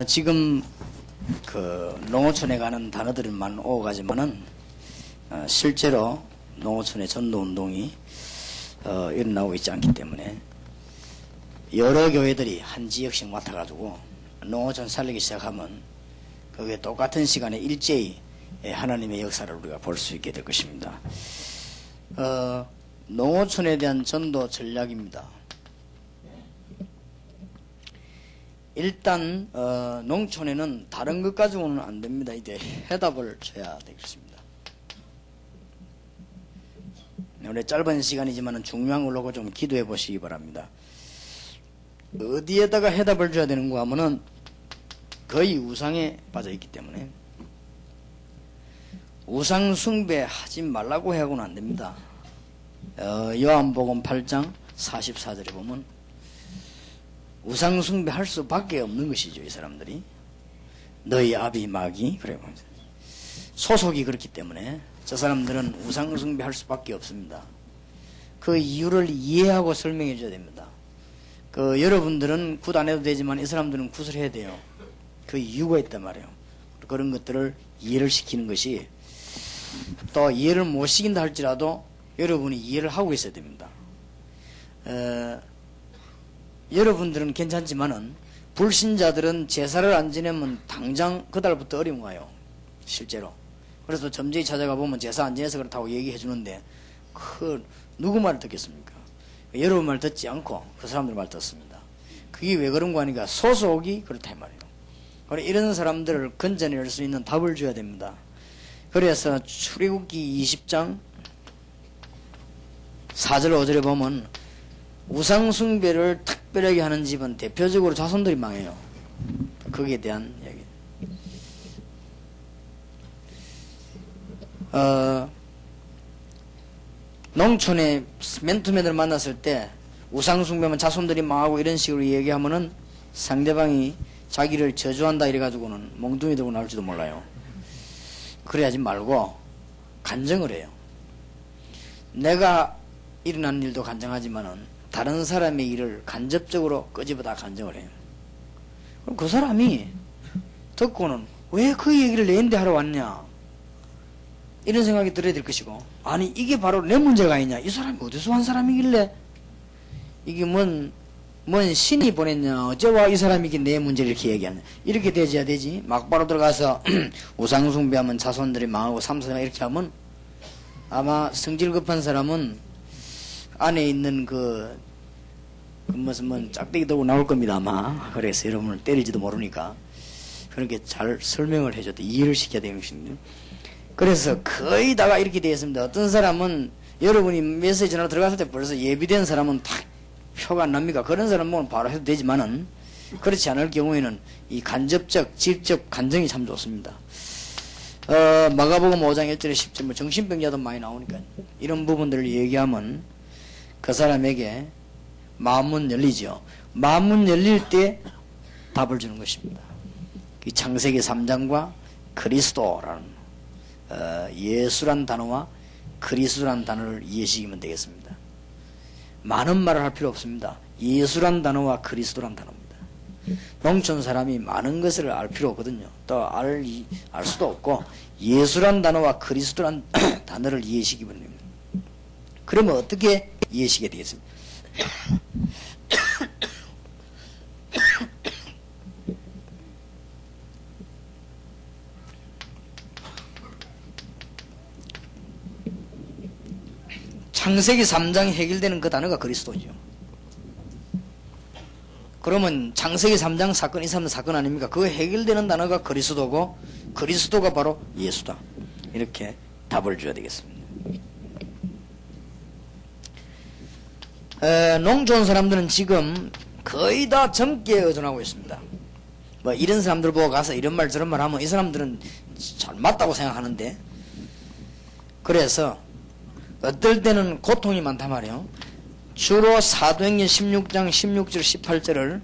지금 그 농어촌에 가는 단어들만 오가지만은 실제로 농어촌의 전도운동이 일어나고 있지 않기 때문에 여러 교회들이 한 지역씩 맡아가지고 농어촌 살리기 시작하면 그게 똑같은 시간에 일제히 하나님의 역사를 우리가 볼 수 있게 될 것입니다. 농어촌에 대한 전도 전략입니다. 일단 농촌에는 다른 것 가지고는 안 됩니다. 이제 해답을 줘야 되겠습니다. 오늘 짧은 시간이지만 중요한 걸 놓고 좀 기도해 보시기 바랍니다. 어디에다가 해답을 줘야 되는가 하면은 거의 우상에 빠져 있기 때문에 우상 숭배하지 말라고 하고는 안 됩니다. 요한복음 8장 44절에 보면 우상 숭배할 수밖에 없는 것이죠. 이 사람들이 너희 아비 마귀 그래 소속이 그렇기 때문에 저 사람들은 우상 숭배할 수밖에 없습니다. 그 이유를 이해하고 설명해 줘야 됩니다. 여러분들은 굿 안 해도 되지만 이 사람들은 굿을 해야 돼요. 그 이유가 있단 말이에요. 그런 것들을 이해를 시키는 것이 또 이해를 못 시킨다 할지라도 여러분이 이해를 하고 있어야 됩니다. 여러분들은 괜찮지만은 불신자들은 제사를 안 지내면 당장 그달부터 어려움 와요. 실제로. 그래서 점쟁이 찾아가 보면 제사 안 지내서 그렇다고 얘기해 주는데 누구 말을 듣겠습니까? 여러분 말 듣지 않고 그 사람들 말 듣습니다. 그게 왜 그런가 하니까 소속이 그렇다 이 말이에요. 그래 이런 사람들을 건져낼 수 있는 답을 줘야 됩니다. 그래서 출애굽기 20장 4절 5절에 보면 우상 숭배를 특별하게 하는 집은 대표적으로 자손들이 망해요. 거기에 대한 이야기. 농촌에 맨투맨을 만났을 때 우상 숭배면 자손들이 망하고 이런 식으로 얘기하면은 상대방이 자기를 저주한다 이래가지고는 몽둥이 들고 나올지도 몰라요. 그래야지 말고 간증을 해요. 내가 일어난 일도 간증하지만은 다른 사람의 일을 간접적으로 끄집어다 간증을 해요. 그럼 그 사람이 듣고는 왜 그 얘기를 내인데 하러 왔냐 이런 생각이 들어야 될 것이고, 아니 이게 바로 내 문제가 아니냐, 이 사람이 어디서 한 사람이길래 이게 뭔 신이 보냈냐, 어째와 이 사람이 내 문제를 이렇게 얘기하냐, 이렇게 되어야 되지. 막바로 들어가서 우상 숭배하면 자손들이 망하고 삼손이 이렇게 하면 아마 성질 급한 사람은 안에 있는 무슨 짝대기 들고 나올 겁니다 아마. 그래서 여러분을 때릴지도 모르니까 그렇게 잘 설명을 해줘도 이해를 시켜야 되는 것입니다. 그래서 거의 다가 이렇게 되어 있습니다. 어떤 사람은 여러분이 메시지 전화로 들어갔을 때 벌써 예비된 사람은 딱 표가 안 납니까? 그런 사람은 바로 해도 되지만은 그렇지 않을 경우에는 이 간접적, 직접 간증이 참 좋습니다. 마가복음 5장 1절에 10절 정신병자도 많이 나오니까 이런 부분들을 얘기하면 그 사람에게 마음문 열리죠. 마음문 열릴 때 답을 주는 것입니다. 이 창세기 3장과 그리스도라는 예수란 단어와 그리스도란 단어를 이해시키면 되겠습니다. 많은 말을 할 필요 없습니다. 예수란 단어와 그리스도란 단어입니다. 농촌 사람이 많은 것을 알 필요 없거든요. 또 알 수도 없고 예수란 단어와 그리스도란 단어를 이해시키면 됩니다. 그러면 어떻게 이해시키게 되겠습니까? 창세기 3장에 해결되는 그 단어가 그리스도죠. 그러면 창세기 3장 사건, 이 사람의 사건 아닙니까? 그 해결되는 단어가 그리스도고 그리스도가 바로 예수다. 이렇게 답을 줘야 되겠습니다. 농촌 사람들은 지금 거의 다 젊게 의존하고 있습니다. 이런 사람들 보고 가서 이런 말 저런 말 하면 이 사람들은 잘 맞다고 생각하는데, 그래서 어떨 때는 고통이 많단 말이에요. 주로 사도행전 16장 16절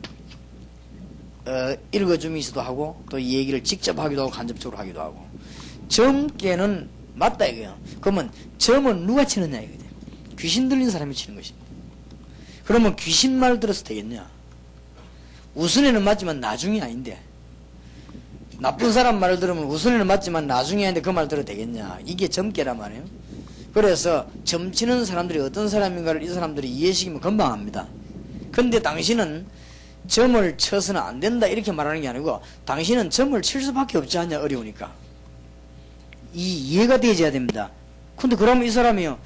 18절을 읽어주면서도 하고 또 이 얘기를 직접 하기도 하고 간접적으로 하기도 하고. 점괘는 맞다 이거예요. 그러면 점은 누가 치느냐 이거죠. 귀신 들린 사람이 치는 것입니다. 그러면 귀신 말 들어서 되겠냐? 우선에는 맞지만 나중이 아닌데 나쁜 사람 말을 들으면 우선에는 맞지만 나중에 하는데 그 말 들어도 되겠냐. 이게 점괘란 말이에요. 그래서 점치는 사람들이 어떤 사람인가를 이 사람들이 이해시키면 금방 압니다. 근데 당신은 점을 쳐서는 안 된다 이렇게 말하는 게 아니고 당신은 점을 칠 수밖에 없지 않냐. 어려우니까. 이 이해가 되어야 됩니다. 근데 그러면 이 사람이요,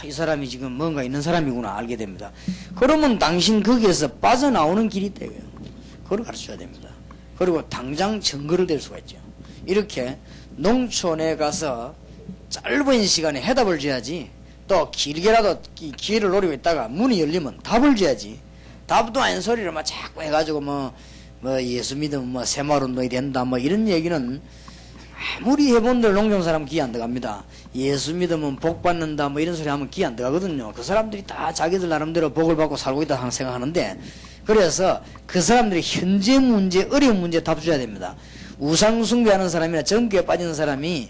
이 사람이 지금 뭔가 있는 사람이구나 알게 됩니다. 그러면 당신 거기에서 빠져나오는 길이 있다 이거예요. 그걸 가르쳐야 됩니다. 그리고 당장 증거를 댈 수가 있죠. 이렇게 농촌에 가서 짧은 시간에 해답을 줘야지, 또 길게라도 기회를 노리고 있다가 문이 열리면 답을 줘야지. 답도 아닌 소리를 막 자꾸 해가지고 뭐 예수 믿으면 뭐 새마을운동이 된다 뭐 이런 얘기는 아무리 해본들 농촌 사람 귀 안 들어갑니다. 예수 믿으면 복 받는다 뭐 이런 소리 하면 귀 안 들어가거든요. 그 사람들이 다 자기들 나름대로 복을 받고 살고 있다 생각하는데, 그래서 그 사람들이 현재 문제, 어려운 문제 답 줘야 됩니다. 우상 숭배하는 사람이나 정교에 빠지는 사람이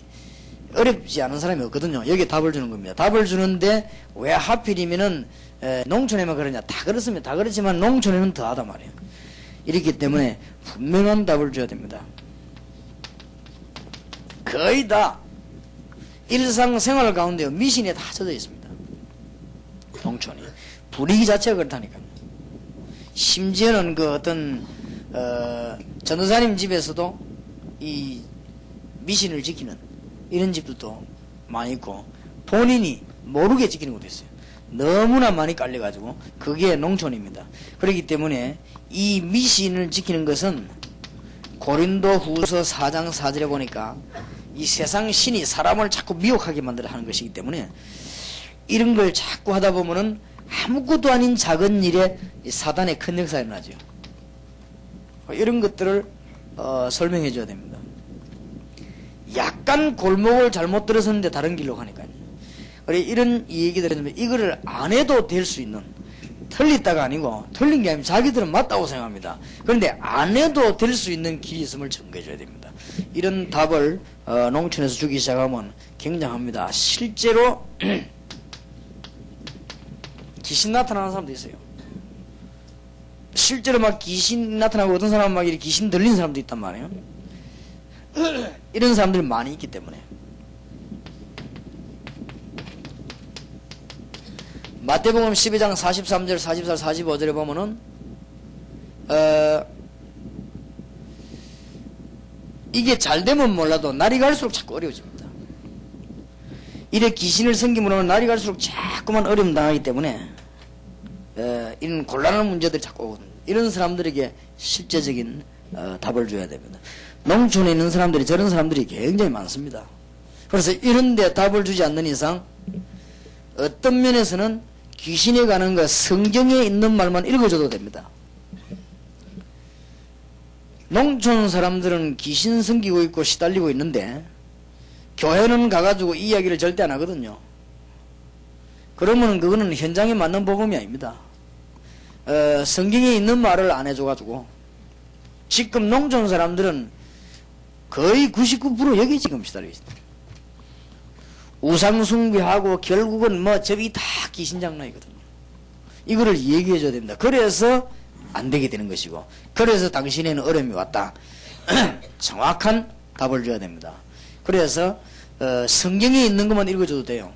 어렵지 않은 사람이 없거든요. 여기에 답을 주는 겁니다. 답을 주는데 왜 하필이면은 농촌에만 그러냐. 다 그렇습니다. 다 그렇지만 농촌에는 더하단 말이에요. 이렇기 때문에 분명한 답을 줘야 됩니다. 거의 다 일상생활 가운데 미신에 다 젖어 있습니다. 농촌이 분위기 자체가 그렇다니까요. 심지어는 그 어떤 전도사님 집에서도 이 미신을 지키는 이런 집들도 많이 있고 본인이 모르게 지키는 것도 있어요. 너무나 많이 깔려가지고 그게 농촌입니다. 그렇기 때문에 이 미신을 지키는 것은 고린도 후서 4장 4절에 보니까 이 세상 신이 사람을 자꾸 미혹하게 만들어 하는 것이기 때문에 이런 걸 자꾸 하다 보면은 아무것도 아닌 작은 일에 사단의 큰 역사가 일어나죠. 이런 것들을 설명해 줘야 됩니다. 약간 골목을 잘못 들어섰는데 다른 길로 가니까요. 이런 얘기들을 하면 이거를 안 해도 될 수 있는, 틀렸다가 아니고 틀린 게 아니면 자기들은 맞다고 생각합니다. 그런데 안 해도 될 수 있는 길이 있음을 증거해 줘야 됩니다. 이런 답을 농촌에서 주기 시작하면 굉장합니다. 실제로 귀신 나타나는 사람도 있어요. 실제로 막 귀신 나타나고 어떤 사람은 막 이렇게 귀신 들린 사람도 있단 말이에요. 이런 사람들이 많이 있기 때문에. 마태복음 12장 43절, 44, 45절에 보면은 이게 잘 되면 몰라도 날이 갈수록 자꾸 어려워집니다. 이래 귀신을 섬김으로 하면 날이 갈수록 자꾸만 어려움 당하기 때문에 이런 곤란한 문제들이 자꾸 오거든요. 이런 사람들에게 실제적인 답을 줘야 됩니다. 농촌에 있는 사람들이 저런 사람들이 굉장히 많습니다. 그래서 이런 데 답을 주지 않는 이상 어떤 면에서는 귀신에 관한 것 성경에 있는 말만 읽어줘도 됩니다. 농촌 사람들은 귀신 섬기고 있고 시달리고 있는데 교회는 가가지고 이 이야기를 절대 안 하거든요. 그러면 그거는 현장에 맞는 복음이 아닙니다. 성경에 있는 말을 안 해줘가지고 지금 농촌 사람들은 거의 99% 여기 지금 시달려 있습니다. 우상숭배하고 결국은 뭐 저기 다 귀신장난이거든요. 이거를 얘기해줘야 됩니다. 그래서 안 되게 되는 것이고, 그래서 당신에는 어려움이 왔다. 정확한 답을 줘야 됩니다. 그래서 성경에 있는 것만 읽어줘도 돼요.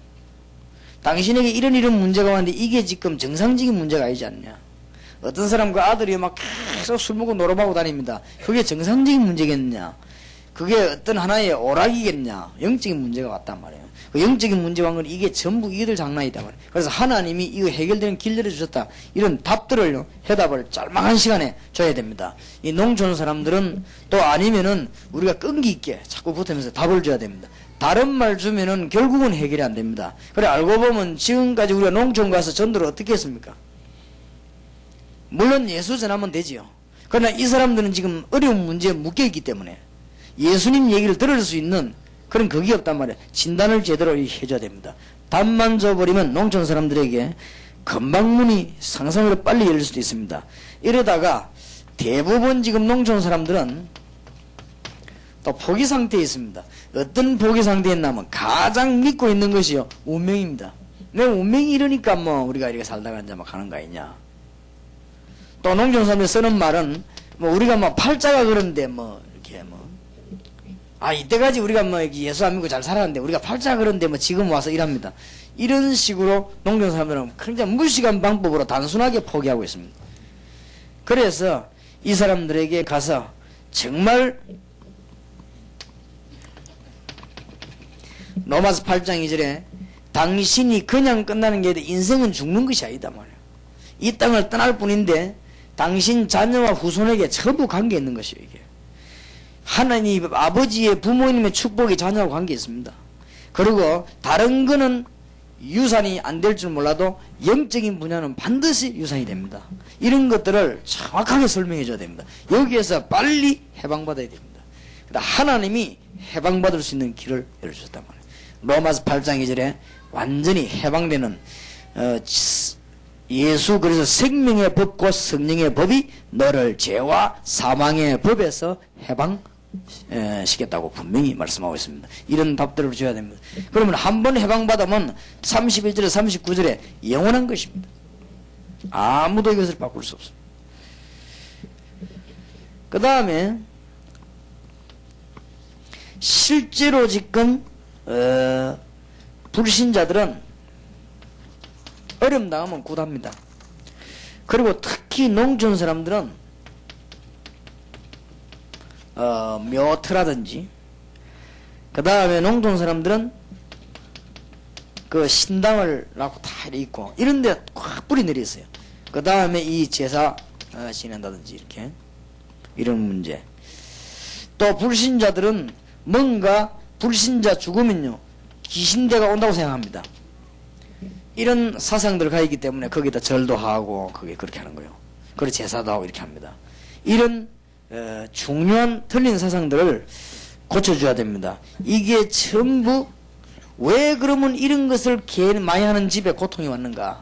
당신에게 이런 문제가 왔는데 이게 지금 정상적인 문제가 아니지 않냐. 어떤 사람과 아들이 막 계속 술 먹고 놀아보고 다닙니다. 그게 정상적인 문제겠느냐. 그게 어떤 하나의 오락이겠냐. 영적인 문제가 왔단 말이에요. 그 영적인 문제와 건 이게 전부 이들 장난이다 말이에요. 그래서 하나님이 이거 해결되는 길들여 주셨다. 이런 답들을, 해답을 짤막한 시간에 줘야 됩니다. 이 농촌 사람들은 또 아니면은 우리가 끈기 있게 자꾸 붙으면서 답을 줘야 됩니다. 다른 말 주면은 결국은 해결이 안 됩니다. 그래 알고 보면 지금까지 우리가 농촌 가서 전도를 어떻게 했습니까? 물론 예수 전하면 되지요. 그러나 이 사람들은 지금 어려운 문제에 묶여있기 때문에 예수님 얘기를 들을 수 있는 그런 그게 없단 말이에요. 진단을 제대로 해줘야 됩니다. 답만 줘버리면 농촌 사람들에게 금방 문이 상상으로 빨리 열릴 수도 있습니다. 이러다가 대부분 지금 농촌 사람들은 또 포기 상태에 있습니다. 어떤 포기 상태에 있냐면 가장 믿고 있는 것이요 운명입니다. 내 운명이 이러니까 뭐 우리가 이렇게 살다가 이제 막 하는 거 아니냐. 또 농촌 사람들이 쓰는 말은 뭐 우리가 뭐 팔자가 그런데 뭐 이렇게 뭐 이때까지 우리가 뭐 예수 안 믿고 잘 살았는데 우리가 팔자 그런데 뭐 지금 와서 일합니다. 이런 식으로 농촌 사람들은 굉장히 무식한 방법으로 단순하게 포기하고 있습니다. 그래서 이 사람들에게 가서 정말 로마서 8장 2절에 당신이 그냥 끝나는 게 아니라 인생은 죽는 것이 아니다 말이에요. 이 땅을 떠날 뿐인데 당신 자녀와 후손에게 전부 관계 있는 것이에요. 이게 하나님 아버지의 부모님의 축복이 자녀와 관계 있습니다. 그리고 다른 거는 유산이 안 될 줄 몰라도 영적인 분야는 반드시 유산이 됩니다. 이런 것들을 정확하게 설명해 줘야 됩니다. 여기에서 빨리 해방받아야 됩니다. 하나님이 해방받을 수 있는 길을 열어주셨단 말이에요. 로마서 8장 2절에 완전히 해방되는 예수 그래서 생명의 법과 성령의 법이 너를 죄와 사망의 법에서 해방시켰다고 분명히 말씀하고 있습니다. 이런 답들을 줘야 됩니다. 그러면 한 번 해방받으면 31절에 39절에 영원한 것입니다. 아무도 이것을 바꿀 수 없습니다. 그 다음에 실제로 지금 불신자들은 어려움 당하면 굿합니다. 그리고 특히 농촌 사람들은 묘트라든지 그 다음에 농촌 사람들은 그 신당을 낳고 다 이렇게 있고 이런데 꽉 뿌리 내려 있어요. 그 다음에 이 제사 지낸다든지 이렇게 이런 문제. 또 불신자들은 뭔가 불신자 죽으면요 귀신대가 온다고 생각합니다. 이런 사상들 가 있기 때문에 거기다 절도 하고 그게 그렇게 하는 거예요. 그리고 제사도 하고 이렇게 합니다. 이런 중요한 틀린 사상들을 고쳐줘야 됩니다. 이게 전부 왜 그러면 이런 것을 많이 하는 집에 고통이 왔는가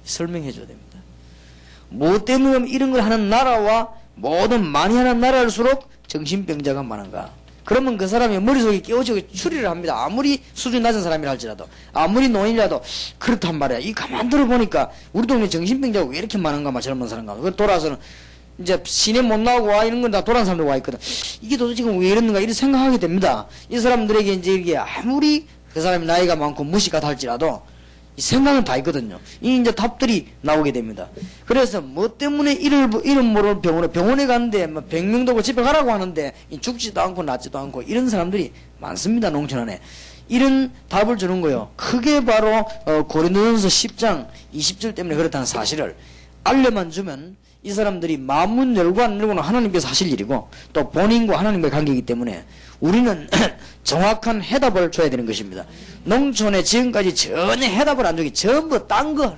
설명해 줘야 됩니다. 뭐 때문에 이런 걸 하는 나라와 모든 많이 하는 나라일수록 정신병자가 많은가. 그러면 그 사람이 머릿속에 깨우치고 추리를 합니다. 아무리 수준이 낮은 사람이라 할지라도 아무리 노인이라도 그렇단 말이야. 이 가만 들어보니까 우리 동네 정신병자가 왜 이렇게 많은가 말 젊은 사람가. 그 돌아서는 이제 시내 못 나오고 와 이런 건 다 돌아온 사람들 와 있거든. 이게 도대체 지금 왜 이러는가 이렇게 생각하게 됩니다. 이 사람들에게 이제 이게 아무리 그 사람이 나이가 많고 무식하다 할지라도 이 생각은 다 있거든요. 이 이제 답들이 나오게 됩니다. 그래서 뭐 때문에 이런 모를 병원에 가는데 뭐 100명도 고 집에 가라고 하는데 죽지도 않고 낫지도 않고 이런 사람들이 많습니다. 농촌 안에. 이런 답을 주는 거예요. 크게 바로 고린도전서 10장 20절 때문에 그렇다는 사실을 알려만 주면 이 사람들이 마음문 열고 안 열고는 하나님께서 하실 일이고 또 본인과 하나님과의 관계이기 때문에 우리는 정확한 해답을 줘야 되는 것입니다. 농촌에 지금까지 전혀 해답을 안 주기 전부 딴 거.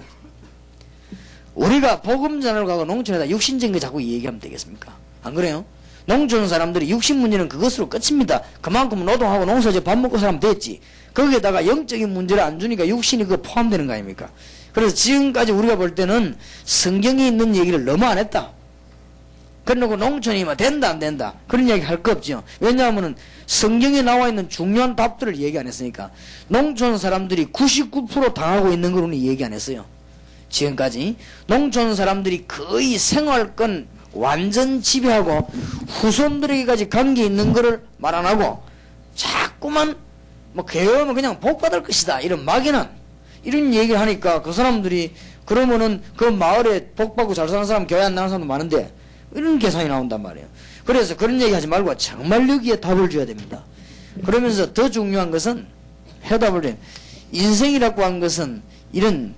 우리가 복음 전하러 가고 농촌에다 육신적인 거 자꾸 얘기하면 되겠습니까? 안 그래요? 농촌 사람들이 육신 문제는 그것으로 끝입니다. 그만큼 노동하고 농사지어 밥 먹고 살면 됐지. 거기에다가 영적인 문제를 안 주니까 육신이 그거 포함되는 거 아닙니까? 그래서 지금까지 우리가 볼 때는 성경에 있는 얘기를 너무 안 했다. 그러고 농촌이 뭐 된다 안 된다 그런 얘기 할 거 없죠. 왜냐하면 성경에 나와 있는 중요한 답들을 얘기 안 했으니까. 농촌 사람들이 99% 당하고 있는 걸 우리 얘기 안 했어요. 지금까지 농촌 사람들이 거의 생활권 완전 지배하고 후손들에게까지 관계 있는 거를 말 안 하고 자꾸만 뭐 개엄은 그냥 복받을 것이다 이런 막연한 이런 얘기를 하니까 그 사람들이 그러면은 그 마을에 복받고 잘 사는 사람 교회 안 나가는 사람도 많은데 이런 계산이 나온단 말이에요. 그래서 그런 얘기 하지 말고 정말 여기에 답을 줘야 됩니다. 그러면서 더 중요한 것은 해답을 해. 인생이라고 한 것은 이런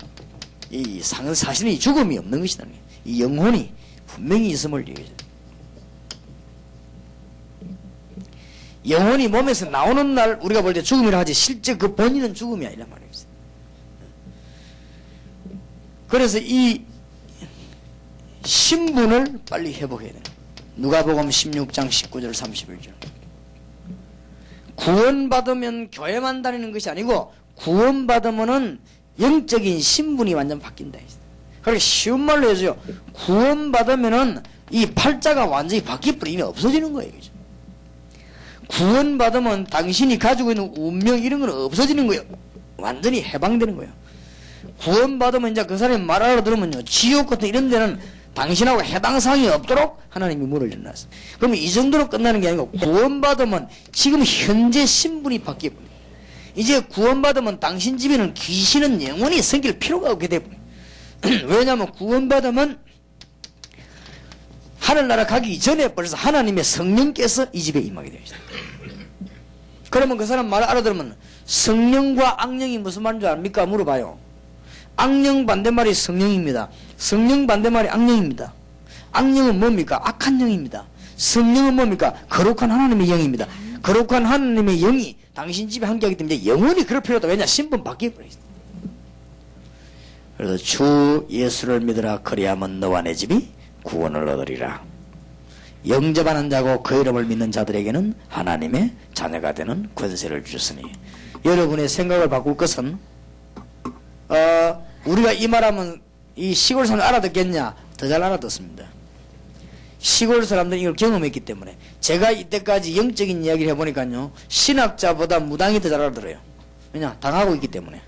사실은 이 죽음이 없는 것이다. 이 영혼이 분명히 있음을 얘기해요. 영혼이 몸에서 나오는 날 우리가 볼 때 죽음이라 하지 실제 그 본인은 죽음이 아니란 말이에요. 그래서 이 신분을 빨리 회복해야 돼요. 누가복음 16장 19절 31절. 구원받으면 교회만 다니는 것이 아니고 구원받으면은 영적인 신분이 완전 바뀐다. 그렇게 쉬운 말로 해줘요. 구원받으면은 이 팔자가 완전히 바뀌어버리면 이미 없어지는 거예요. 그죠? 구원받으면 당신이 가지고 있는 운명 이런 건 없어지는 거예요. 완전히 해방되는 거예요. 구원받으면 이제 그 사람이 말 알아들으면요. 지옥 같은 이런 데는 당신하고 해당 사항이 없도록 하나님이 문을 열어놨습니다. 그러면 이 정도로 끝나는 게 아니고 구원받으면 지금 현재 신분이 바뀌어버립니다. 이제 구원받으면 당신 집에는 귀신은 영원히 생길 필요가 없게 되버립니다. 왜냐하면 구원받으면 하늘나라 가기 전에 벌써 하나님의 성령께서 이 집에 임하게 됩니다. 그러면 그 사람 말 알아들으면 성령과 악령이 무슨 말인 줄 압니까? 물어봐요. 악령 반대말이 성령입니다. 성령 반대말이 악령입니다. 악령은 뭡니까? 악한 영입니다. 성령은 뭡니까? 거룩한 하나님의 영입니다. 거룩한 하나님의 영이 당신 집에 함께하기 때문에 영원히 그럴 필요도 왜냐? 신분 바뀌어버렸습니다. 그래서 주 예수를 믿으라 그리하면 너와 내 집이 구원을 얻으리라. 영접하는 자고 그 이름을 믿는 자들에게는 하나님의 자녀가 되는 권세를 주셨으니 여러분의 생각을 바꿀 것은 우리가 이 말하면 이 시골 사람 알아듣겠냐? 더 잘 알아듣습니다. 시골 사람들은 이걸 경험했기 때문에 제가 이때까지 영적인 이야기를 해보니까요 신학자보다 무당이 더 잘 알아들어요. 왜냐? 당하고 있기 때문에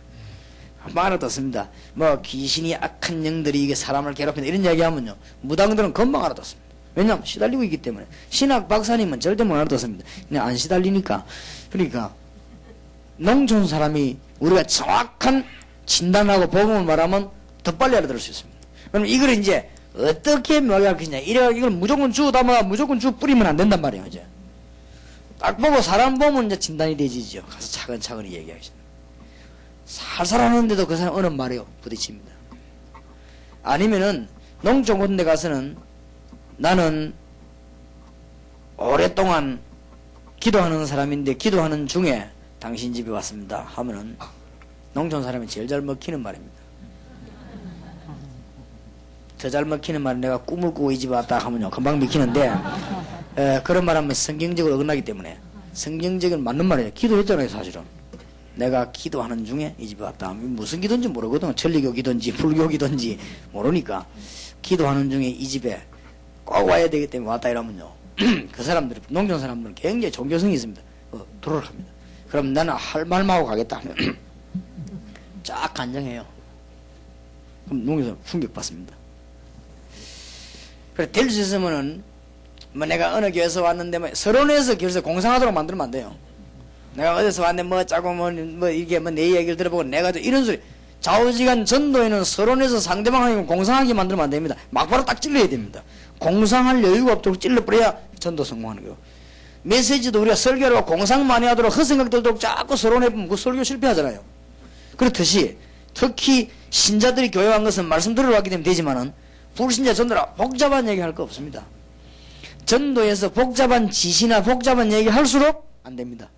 한번 알아듣습니다. 뭐 귀신이 악한 영들이 이게 사람을 괴롭힌다 이런 이야기하면요 무당들은 금방 알아듣습니다. 왜냐하면 시달리고 있기 때문에. 신학 박사님은 절대 못 알아듣습니다. 그냥 안 시달리니까. 그러니까 농촌 사람이 우리가 정확한 진단하고 복음을 말하면 더 빨리 알아들을 수 있습니다. 그럼 이걸 이제 어떻게 묘할 것이냐. 이걸 무조건 주 담아 무조건 주 뿌리면 안 된단 말이에요. 이제 딱 보고 사람 보면 이제 진단이 되지죠. 가서 차근차근히 얘기하겠습니다. 살살 하는데도 그 사람 어느 말이요 부딪힙니다. 아니면은 농촌 같은 데 가서는 나는 오랫동안 기도하는 사람인데 기도하는 중에 당신 집에 왔습니다 하면은 농촌 사람이 제일 잘 먹히는 말입니다. 더 잘 먹히는 말은 내가 꿈을 꾸고 이 집에 왔다 하면요 금방 먹히는데 그런 말 하면 성경적으로 어긋나기 때문에 성경적인 맞는 말이에요. 기도했잖아요 사실은. 내가 기도하는 중에 이 집에 왔다 하면 무슨 기도인지 모르거든. 천리교 기도인지 불교 기도인지 모르니까 기도하는 중에 이 집에 꼭 와야 되기 때문에 왔다 이러면요 그 사람들 농촌 사람들은 굉장히 종교성이 있습니다. 도로를 합니다. 그럼 나는 할 말만 하고 가겠다 하면 쫙 간정해요. 그럼 농촌 사람 충격받습니다. 그래 될 수 있으면은 뭐 내가 어느 교회에서 왔는데 뭐 서론에서 교회에서 공상하도록 만들면 안 돼요. 내가 어디서 왔는데 뭐 짜고 뭐 이게 뭐 내 얘기를 들어보고 내가 또 이런 소리 좌우지간 전도에는 서론에서 상대방하고 공상하게 만들면 안 됩니다. 막바로 딱 찔러야 됩니다. 공상할 여유가 없도록 찔러버려야 전도 성공하는 거예요. 메시지도 우리가 설교로 공상 많이 하도록 헛생각 들도록 자꾸 서론해보면 그 설교 실패하잖아요. 그렇듯이 특히 신자들이 교회 간 것은 말씀 들으러 왔기 때문에 되지만은 불신자 전도라 복잡한 얘기 할 거 없습니다. 전도에서 복잡한 지시나 복잡한 얘기 할수록 안 됩니다.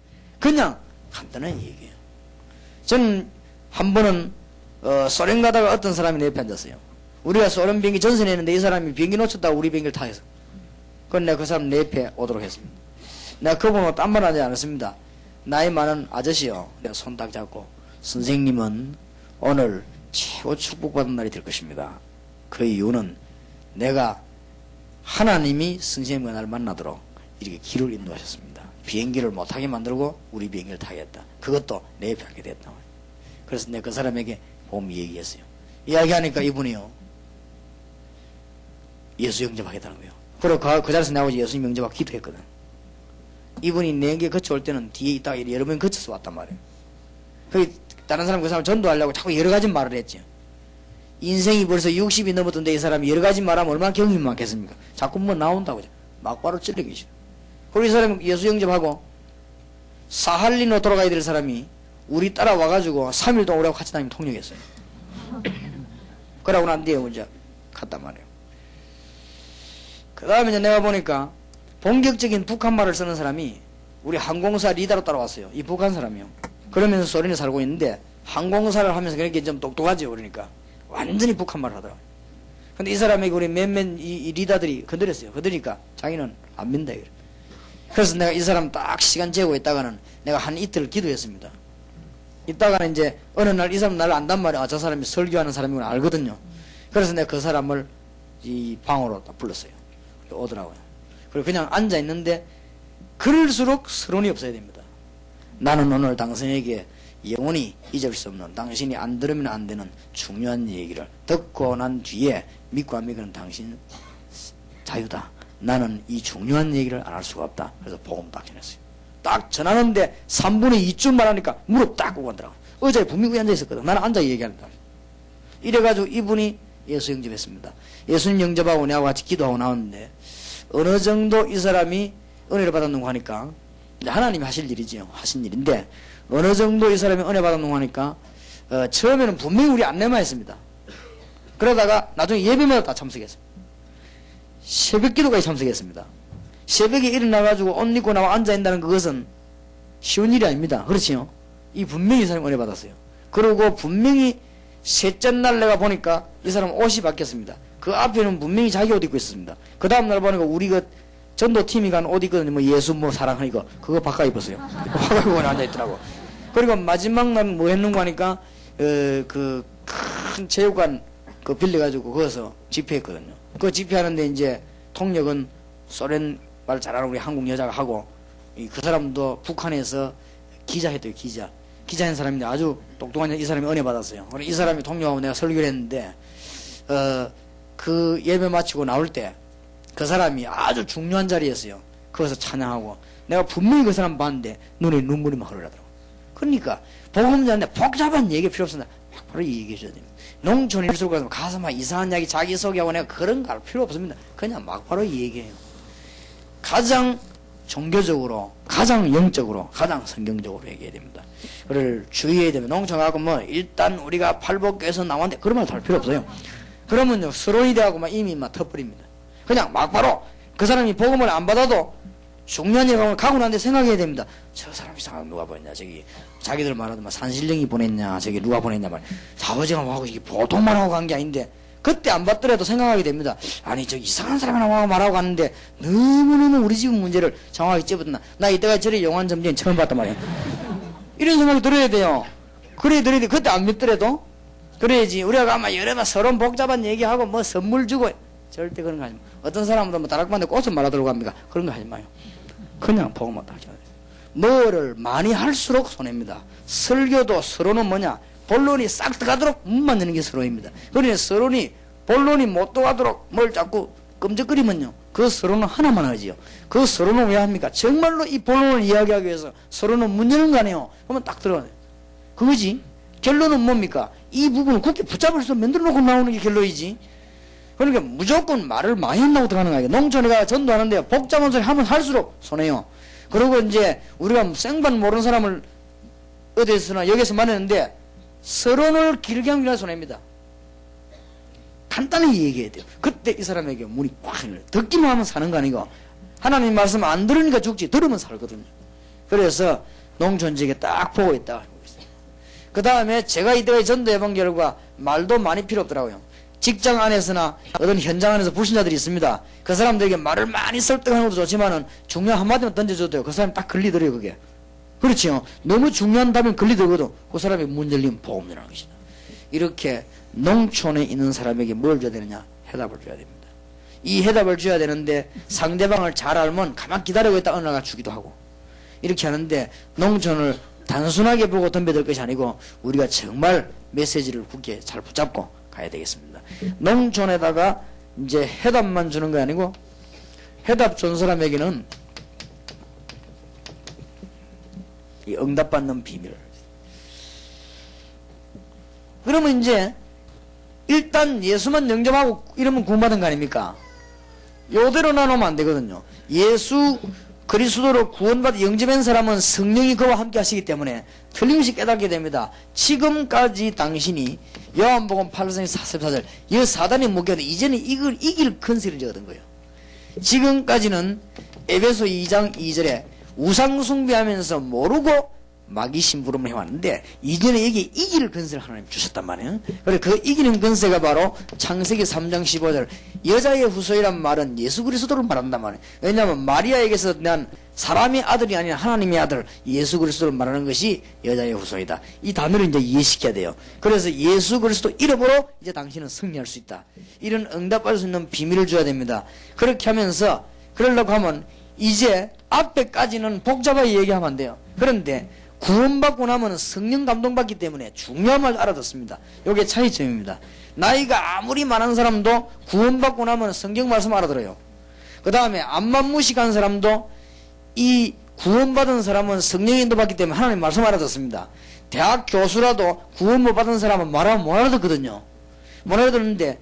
그냥 간단한 얘기예요. 저는 한 번은 소련 가다가 어떤 사람이 내 옆에 앉았어요. 우리가 소련 비행기 전선했는데 이 사람이 비행기 놓쳤다고 우리 비행기를 타해서. 그건 내가 그 사람 내 옆에 오도록 했습니다. 내가 그분하고 딴 말 하지 않았습니다. 나이 많은 아저씨요. 내가 손 딱 잡고 선생님은 오늘 최고 축복받은 날이 될 것입니다. 그 이유는 내가 하나님이 선생님과 나를 만나도록 이렇게 길을 인도하셨습니다. 비행기를 못하게 만들고 우리 비행기를 타게 했다. 그것도 내 옆에 하게 됐다. 그래서 내가 그 사람에게 봄 얘기했어요. 이야기하니까 이분이요 예수 영접하겠다는 거예요. 그리고 그 자리에서 나오지 예수님 영접하고 기도했거든. 이분이 내게 거쳐올 때는 뒤에 있다가 여러 번 거쳐서 왔단 말이에요. 그 다른 사람 그 사람 전도하려고 자꾸 여러 가지 말을 했죠. 인생이 벌써 60이 넘었던데 이 사람이 여러 가지 말하면 얼마나 경험이 많겠습니까? 자꾸 뭐 나온다고 막바로 찔러 계시죠. 그리고 이 사람이 예수 영접하고 사할린으로 돌아가야 될 사람이 우리 따라와가지고 3일 동안 우리하고 같이 다니면 통역했어요. 그러고 난 뒤에 이제 갔단 말이에요. 그 다음에 이제 내가 보니까 본격적인 북한말을 쓰는 사람이 우리 항공사 리더로 따라왔어요. 이 북한 사람이요. 그러면서 소련에 살고 있는데 항공사를 하면서 그렇게 좀 똑똑하죠. 그러니까 완전히 북한말을 하더라고요. 근데 이 사람에게 우리 몇몇 이 리더들이 건드렸어요. 건드리니까 자기는 안 믿는다. 그래서 내가 이 사람 딱 시간 재고 있다가는 내가 한 이틀 기도했습니다. 이따가는 이제 어느 날 이 사람 나를 안단 말이야. 아, 저 사람이 설교하는 사람이구나 알거든요. 그래서 내가 그 사람을 이 방으로 딱 불렀어요. 오더라고요. 그리고 그냥 앉아 있는데 그럴수록 서론이 없어야 됩니다. 나는 오늘 당신에게 영원히 잊을 수 없는, 당신이 안 들으면 안 되는 중요한 얘기를 듣고 난 뒤에 믿고 안 믿고는 당신 자유다. 나는 이 중요한 얘기를 안 할 수가 없다. 그래서 복음 딱 전했어요. 딱 전하는데 3분의 2줄 말하니까 무릎 딱 꿇고 앉더라고. 의자에 분명히 앉아 있었거든. 나는 앉아 얘기한다. 이래가지고 이분이 예수 영접했습니다. 예수님 영접하고 내하고 같이 기도하고 나왔는데, 어느 정도 이 사람이 은혜를 받았는가 하니까, 하나님이 하실 일이지요. 하신 일인데, 어느 정도 이 사람이 은혜 받았는가 하니까, 처음에는 분명히 우리 안내만 했습니다. 그러다가 나중에 예배마다 다 참석했습니다. 새벽 기도까지 참석했습니다. 새벽에 일어나가지고 옷 입고 나와 앉아있다는 그것은 쉬운 일이 아닙니다. 그렇지요? 이 분명히 이 사람이 은혜 받았어요. 그리고 분명히 셋째 날 내가 보니까 이 사람 옷이 바뀌었습니다. 그 앞에는 분명히 자기 옷 입고 있었습니다. 그 다음날 보니까 우리 그 전도팀이 간 옷 있거든요. 뭐 예수 뭐 사랑하니 그거 바꿔 입었어요. 바꿔 입고 앉아있더라고. 그리고 마지막 날 뭐 했는가 하니까 그 큰 체육관 그 빌려가지고 거기서 집회했거든요. 그 집회하는데 이제 통역은 소련 말 잘하는 우리 한국 여자가 하고, 그 사람도 북한에서 기자했대요. 기자한 사람인데 아주 똑똑한 이 사람이 은혜 받았어요. 이 사람이 통역하고 내가 설교를 했는데, 그 예배 마치고 나올 때 그 사람이 아주 중요한 자리였어요. 거기서 찬양하고 내가 분명히 그 사람 봤는데 눈에 눈물이 막 흐르더라고. 그러니까 복음 전에 복잡한 얘기 필요 없습니다. 바로 얘기해 줘야 됩니다. 농촌 일수로 가서 막 이상한 이야기 자기소개하고 내가 그런 거 할 필요 없습니다. 그냥 막바로 얘기해요. 가장 종교적으로, 가장 영적으로, 가장 성경적으로 얘기해야 됩니다. 그걸 주의해야 됩니다. 농촌 가고 뭐 일단 우리가 팔복교에서 나왔는데 그런 말 할 필요 없어요. 그러면요 서론이 돼가고 막 이미 막 터버립니다. 그냥 막바로 그 사람이 복음을 안 받아도 중요한 일을 가고 난데 생각해야 됩니다. 저 사람 이상한 누가 보냈냐, 저기 자기들 말하더만 산신령이 보냈냐, 저기 누가 보냈냐 말 자어지가 하고 이게 보통만 하고 간 게 아닌데, 그때 안 받더라도 생각하게 됩니다. 아니 저 이상한 사람이 나와 말하고 갔는데 너무너무 우리 집 문제를 정확하게 찝었나. 나 이때가 저리 용한 점쟁이 처음 봤단 말이야. 이런 생각이 들어야 돼요. 그래야 들어야 돼. 그때 안 믿더라도 그래야지. 우리가 아마 여러 번 서론 복잡한 얘기하고 뭐 선물 주고 절대 그런 거 하지 마. 어떤 사람은 뭐 다락방에 꽃을 말아들고 합니까? 그런 거 하지 마요. 그냥 복음만 딱 해야 돼. 뭐를 많이 할수록 손해입니다. 설교도 서론은 뭐냐? 본론이 싹 들어가도록 문 만드는 게 서론입니다. 그러니 서론이 본론이 못 들어가도록 뭘 자꾸 끔적거리면요, 그 서론은 하나만 하지요. 그 서론은 왜 합니까? 정말로 이 본론을 이야기하기 위해서 서론은 문 여는 거 아니에요. 그러면 딱 들어가요. 그거지. 결론은 뭡니까? 이 부분을 굳게 붙잡을 수 만들어 놓고 나오는 게 결론이지. 그러니까 무조건 말을 많이 한다고 들어가는 거예요. 농촌에 가 전도하는데 복잡한 소리 하면 할수록 손해요. 그리고 이제 우리가 생판 모르는 사람을 어디서나 여기서 만났는데 서론을 길게 하면 그냥 손해입니다. 간단히 얘기해야 돼요. 그때 이 사람에게 문이 꽉 열려요. 듣기만 하면 사는 거 아니고, 하나님 말씀 안 들으니까 죽지 들으면 살거든요. 그래서 농촌 지역에 딱 보고 있다. 그 다음에 제가 이때까지 전도해본 결과 말도 많이 필요 없더라고요. 직장 안에서나 어떤 현장 안에서 불신자들이 있습니다. 그 사람들에게 말을 많이 설득하는 것도 좋지만은 중요한 한마디만 던져줘도 돼요. 그 사람이 딱 걸리더래요, 그게. 그렇지요. 너무 중요한 답이면 걸리더라도 그 사람이 문 열리면 복음 전하는 것이다. 이렇게 농촌에 있는 사람에게 뭘 줘야 되느냐? 해답을 줘야 됩니다. 이 해답을 줘야 되는데 상대방을 잘 알면 가만 기다리고 있다 어느 날 주기도 하고, 이렇게 하는데 농촌을 단순하게 보고 덤벼들 것이 아니고 우리가 정말 메시지를 굳게 잘 붙잡고 가야 되겠습니다. 농촌에다가 이제 해답만 주는 거 아니고, 해답 준 사람에게는 이 응답받는 비밀. 그러면 이제 일단 예수만 영접하고 이러면 구원받은 거 아닙니까? 요대로 나누면 안 되거든요. 예수 그리스도로 구원받아 영접한 사람은 성령이 그와 함께 하시기 때문에 틀림없이 깨닫게 됩니다. 지금까지 당신이 요한복음 8장 44절 이 사단이 묶였는데 이제는 이걸 이길 근세를 얻은 거예요. 지금까지는 에베소 2장 2절에 우상 숭배하면서 모르고 마귀 심부름을 해왔는데 이제는 여기 이길 근세를 하나님 주셨단 말이에요. 그래서 그 이기는 근세가 바로 창세기 3장 15절 여자의 후손이란 말은 예수 그리스도를 말한단 말이에요. 왜냐하면 마리아에게서 난 사람의 아들이 아닌 하나님의 아들 예수 그리스도를 말하는 것이 여자의 후손이다. 이 단어를 이제 이해시켜야 돼요. 그래서 예수 그리스도 이름으로 이제 당신은 승리할 수 있다. 이런 응답할 수 있는 비밀을 줘야 됩니다. 그렇게 하면서 그러려고 하면 이제 앞에까지는 복잡하게 얘기하면 안 돼요. 그런데 구원받고 나면 성령 감동받기 때문에 중요함을 알아듣습니다. 이게 차이점입니다. 나이가 아무리 많은 사람도 구원받고 나면 성경 말씀 알아들어요. 그 다음에 암만 무식한 사람도 이 구원받은 사람은 성령 인도받기 때문에 하나님 말씀 알아듣습니다. 대학 교수라도 구원 못 받은 사람은 말하면 못 알아듣거든요. 못 알아듣는데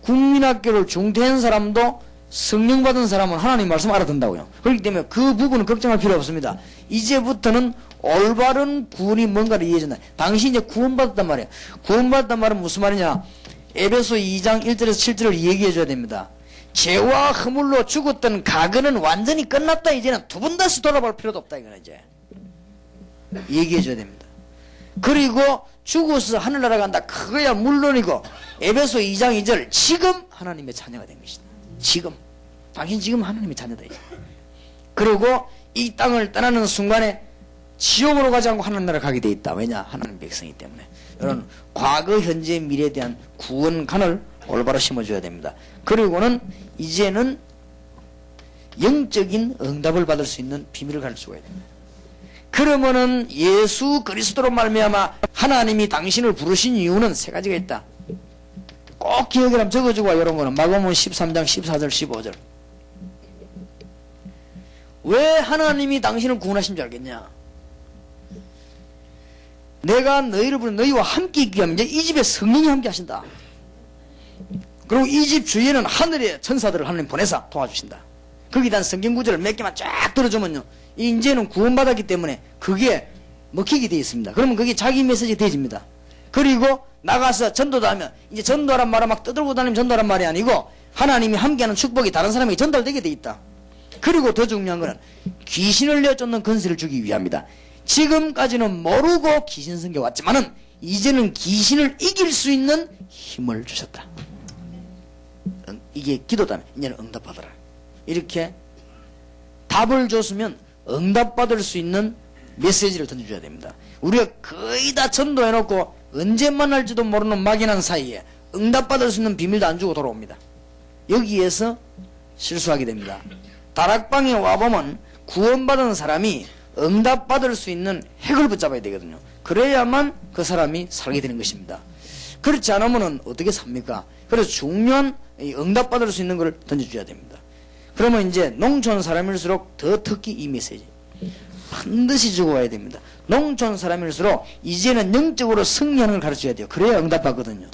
국민학교를 중퇴한 사람도 성령 받은 사람은 하나님 말씀 알아듣는다고요. 그렇기 때문에 그 부분은 걱정할 필요 없습니다. 이제부터는 올바른 구원이 뭔가를 이해해준다. 당신이 이제 구원받았단 말이에요. 구원받았단 말은 무슨 말이냐? 에베소 2장 1절에서 7절을 얘기해줘야 됩니다. 죄와 허물로 죽었던 과거는 완전히 끝났다. 이제는 두 번 다시 돌아볼 필요도 없다. 이거는 이제 얘기해줘야 됩니다. 그리고 죽어서 하늘나라 간다. 그거야 물론이고 에베소 2장 2절 지금 하나님의 자녀가 된 것이다. 지금 당신 지금 하나님의 자녀다. 이제. 그리고 이 땅을 떠나는 순간에 지옥으로 가지 않고 하늘나라 가게 돼 있다. 왜냐? 하나님 백성이기 때문에. 이런 과거, 현재, 미래에 대한 구원관을 올바로 심어줘야 됩니다. 그리고는 이제는 영적인 응답을 받을 수 있는 비밀을 가르쳐야 됩니다. 그러면은 예수 그리스도로 말미암아 하나님이 당신을 부르신 이유는 세 가지가 있다. 꼭 기억이라면 적어주고 와. 이런 거는 마가복음 13장 14절 15절. 왜 하나님이 당신을 구원하신 줄 알겠냐? 내가 너희를 부른 너희와 함께 있게 하면 이제 이 집에 성령이 함께 하신다. 그리고 이 집 주위에는 하늘의 천사들을 하나님 보내서 도와주신다. 거기에 대한 성경 구절을 몇 개만 쫙 들어주면요, 이제는 구원받았기 때문에 그게 먹히게 되어 있습니다. 그러면 그게 자기 메시지가 되어집니다. 그리고 나가서 전도도 하면 이제 전도란 말은 막 떠들고 다니면 전도란 말이 아니고 하나님이 함께하는 축복이 다른 사람에게 전달되게 되어 있다. 그리고 더 중요한 것은 귀신을 내쫓는 권세를 주기 위함이다. 지금까지는 모르고 귀신 섬겨 왔지만은 이제는 귀신을 이길 수 있는 힘을 주셨다. 이게 기도다면 이제는 응답받아라. 이렇게 답을 줬으면 응답받을 수 있는 메시지를 던져줘야 됩니다. 우리가 거의 다 전도해놓고 언제 만날지도 모르는 막연한 사이에 응답받을 수 있는 비밀도 안 주고 돌아옵니다. 여기에서 실수하게 됩니다. 다락방에 와보면 구원받은 사람이 응답받을 수 있는 핵을 붙잡아야 되거든요. 그래야만 그 사람이 살게 되는 것입니다. 그렇지 않으면 어떻게 삽니까? 그래서 중요한 응답받을 수 있는 걸 던져줘야 됩니다. 그러면 이제 농촌 사람일수록 더 특히 이 메시지 반드시 주고 와야 됩니다. 농촌 사람일수록 이제는 영적으로 승리하는 걸 가르쳐야 돼요. 그래야 응답받거든요.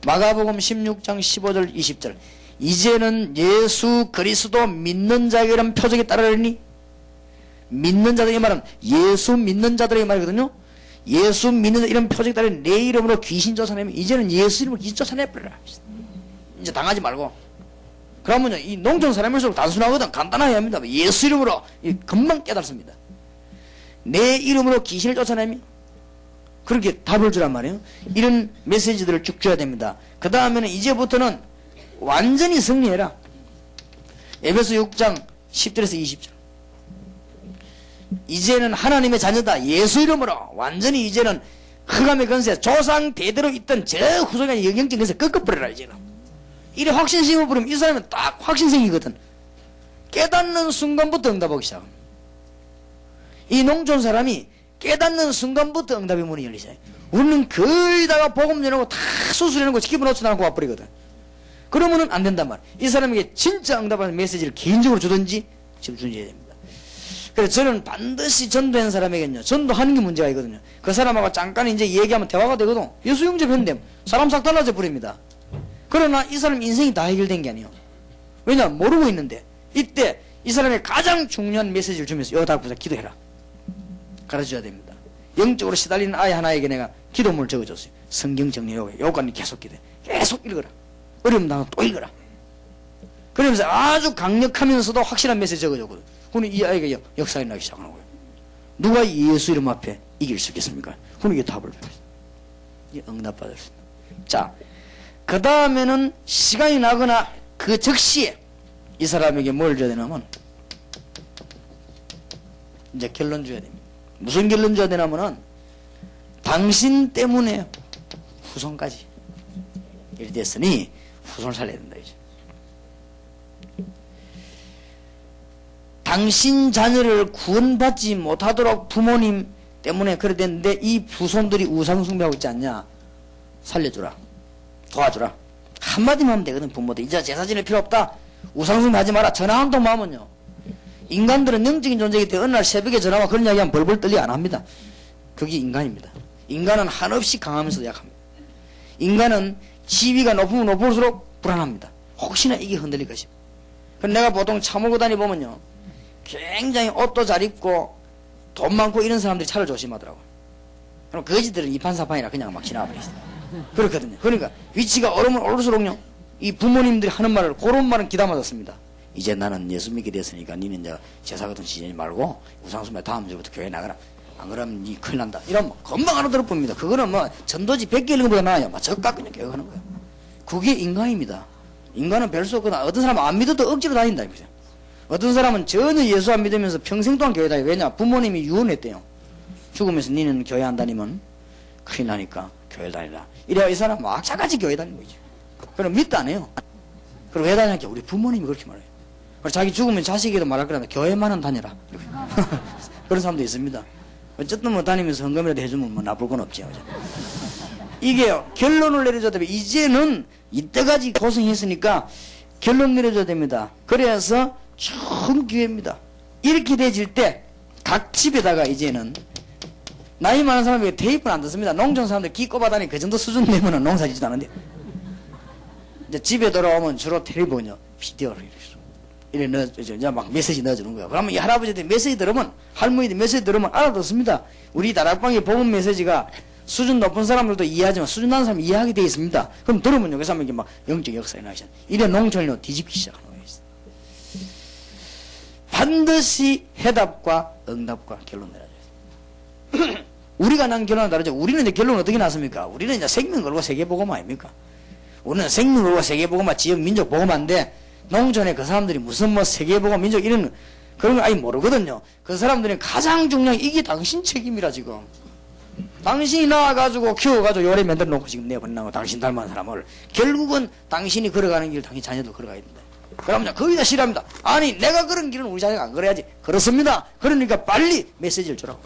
마가복음 16장 15절 20절 이제는 예수 그리스도 믿는 자에게는 표적에 따르니 믿는 자들의 말은 예수 믿는 자들의 말이거든요. 예수 믿는 자 이런 표적에 따르니 내 이름으로 귀신 쫓아내면 이제는 예수 이름으로 귀신 쫓아내버려라. 이제 당하지 말고. 그러면요, 이 농촌 사람일수록 단순하거든. 간단하게 합니다. 예수 이름으로 금방 깨닫습니다. 내 이름으로 귀신을 쫓아내면 그렇게 답을 주란 말이에요. 이런 메시지들을 쭉 줘야 됩니다. 그 다음에는 이제부터는 완전히 승리해라. 에베소 6장 10절에서 20절 이제는 하나님의 자녀다. 예수 이름으로 완전히 이제는 흑암의 권세 조상 대대로 있던 저 후손의 영적인 것을 꺾어버려라. 이제는 이래 확신 심어버리면 이 사람은 딱 확신 생기거든. 깨닫는 순간부터 응답하기 시작합니다. 이 농촌 사람이 깨닫는 순간부터 응답의 문이 열리잖아요. 우리는 거의 다가 복음 전하고 다 수술해놓고 집어넣지 않고 와버리거든. 그러면은 안 된단 말이에요. 이 사람에게 진짜 응답하는 메시지를 개인적으로 주든지 집중해야 됩니다. 그래서 저는 반드시 전도한 사람에게는요, 전도하는 게 문제가 있거든요. 그 사람하고 잠깐 이제 얘기하면 대화가 되거든. 예수 영접했는데 사람 싹 달라져 버립니다. 그러나 이 사람 인생이 다 해결된 게 아니에요. 왜냐? 모르고 있는데 이때 이 사람의 가장 중요한 메시지를 주면서 여기다 보자 기도해라. 가르쳐줘야 됩니다. 영적으로 시달리는 아이 하나에게 내가 기도문을 적어줬어요. 성경 정리 요거까지 계속 기도해. 계속 읽어라. 어려움 당하면 또 읽어라. 그러면서 아주 강력하면서도 확실한 메시지 적어줬거든. 그럼 이 아이가 역사에 나기 시작하는 거예요. 누가 예수 이름 앞에 이길 수 있겠습니까? 그럼 이게 답을 줍니다. 이게 응답받을 수 있다. 자, 그 다음에는 시간이 나거나 그 즉시에 이 사람에게 뭘 줘야 되냐면 이제 결론 줘야 됩니다. 무슨 결론 줘야 되냐면은 당신 때문에 후손까지 이렇게 됐으니 후손을 살려야 된다 이제. 당신 자녀를 구원받지 못하도록 부모님 때문에 그래 됐는데 이 후손들이 우상숭배하고 있지 않냐? 살려주라. 도와주라. 한마디만 하면 되거든. 부모들 이제 제사 지낼 필요 없다. 우상숭배 하지 마라. 전화 한 통만 하면요. 인간들은 영적인 존재이기 때문에 어느 날 새벽에 전화와 그런 이야기하면 벌벌 떨리 안 합니다. 그게 인간입니다. 인간은 한없이 강하면서도 약합니다. 인간은 지위가 높으면 높을수록 불안합니다. 혹시나 이게 흔들릴 것입니다. 그럼 내가 보통 차 몰고 다니보면요. 굉장히 옷도 잘 입고 돈 많고 이런 사람들이 차를 조심하더라고요. 그럼 거지들은 이판사판이라 그냥 막 지나가버리시죠. 그렇거든요. 그러니까 위치가 오르면 오를수록요. 이 부모님들이 하는 말을 그런 말은 귀담아졌습니다. 이제 나는 예수 믿게 됐으니까 니는 이제 제사 같은 지내지 말고 우상숭배 다음 주부터 교회 나가라. 안 그러면 니 큰일 난다. 이런 뭐 금방 알아들을 뿐입니다. 그거는 뭐 전도지 100개 읽는 것보다 나아요. 막 적각 그냥 교육하는 거예요. 그게 인간입니다. 인간은 별 수 없거나 어떤 사람은 안 믿어도 억지로 다닌다. 이거죠. 어떤 사람은 전혀 예수 안 믿으면서 평생 동안 교회 다녀요. 왜냐? 부모님이 유언했대요. 죽으면서 니는 교회 안 다니면 큰일 나니까 교회 다니라. 이래야 이 사람 악착같이 교회 다니는 거죠. 그럼 믿도 안 해요. 그리고 왜 다니냐? 우리 부모님이 그렇게 말해요. 자기 죽으면 자식에게도 말할 거란다. 교회만은 다녀라. 그런 사람도 있습니다. 어쨌든 뭐 다니면서 헌금이라도 해주면 뭐 나쁠 건 없죠. 이게요, 결론을 내려줘야 됩니다. 이제는 이때까지 고생했으니까 결론 내려줘야 됩니다. 그래서 큰 기회입니다. 이렇게 되질 때 각 집에다가 이제는 나이 많은 사람이 테이프는 안 듣습니다. 농촌 사람들 기 꼽아다니 그 정도 수준 되면 농사 짓지도 않은데 이제 집에 돌아오면 주로 텔레비전이요. 비디오를 이래 넣어주죠. 이제 막 메시지 넣어주는 거예요. 그러면 이 할아버지들 메시지 들으면, 할머니들 메시지 들으면 알아듣습니다. 우리 다락방에 복음 메시지가 수준 높은 사람들도 이해하지만 수준 낮은 사람이 이해하게 되어 있습니다. 그럼 들으면요. 그 사람에게 막 영적 역사에 나가시잖아요. 이래 농촌이 뒤집기 시작하는 거예요. 반드시 해답과 응답과 결론 내려줘야 돼요. 우리가 난 결론은 다르죠. 우리는 이제 결론은 어떻게 났습니까? 우리는 이제 생명 걸고 세계복음 아닙니까? 우리는 생명 걸고 세계복음, 지역, 민족 복음인데 농촌에 그 사람들이 무슨 뭐 세계복음, 민족 이런 그런 거 아예 모르거든요. 그 사람들은 가장 중요한 이게 당신 책임이라 지금. 당신이 낳아가지고 키워가지고 요래 만들어 놓고 지금 내보내고 당신 닮은 사람을 결국은 당신이 걸어가는 길 당신 자녀도 걸어가야 된다. 그러면 거기다 싫어합니다. 아니 내가 그런 길은 우리 자녀가 안 걸어야지. 그렇습니다. 그러니까 빨리 메시지를 주라고.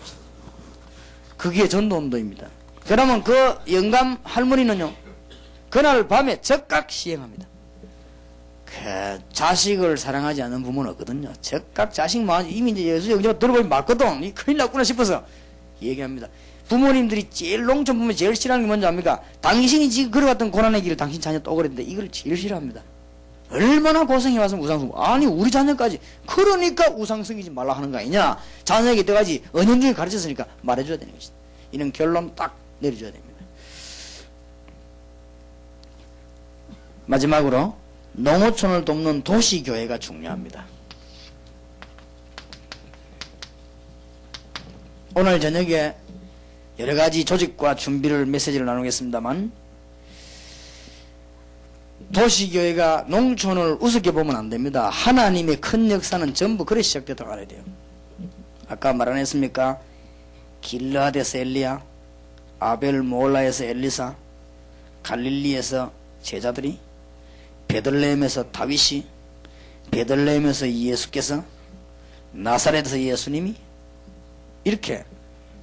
그게 전도운동입니다. 그러면 그 영감 할머니는요. 그날 밤에 즉각 시행합니다. 그 자식을 사랑하지 않는 부모는 없거든요. 즉각 자식 마음 이미 이제 예수 영접을 들어보면 맞거든. 이 큰일 났구나 싶어서 얘기합니다. 부모님들이 제일 농촌 부모 제일 싫어하는 게 뭔지 압니까? 당신이 지금 걸어갔던 고난의 길을 당신 자녀 또 그랬는데 이걸 제일 싫어합니다. 얼마나 고생해와서 우상숭 아니 우리 자녀까지 그러니까 우상숭이지 말라 하는 거 아니냐. 자녀에게 이때까지 은연중에 가르쳤으니까 말해줘야 되는 것이다. 이런 결론 딱 내려줘야 됩니다. 마지막으로 농어촌을 돕는 도시교회가 중요합니다. 오늘 저녁에 여러가지 조직과 준비를 메시지를 나누겠습니다만 도시교회가 농촌을 우습게 보면 안 됩니다. 하나님의 큰 역사는 전부 그래 시작되도록 알아야 돼요. 아까 말 안 했습니까? 길르앗에서 엘리야, 아벨 모올라에서 엘리사, 갈릴리에서 제자들이, 베들레헴에서 다윗이, 베들레헴에서 예수께서, 나사렛에서 예수님이, 이렇게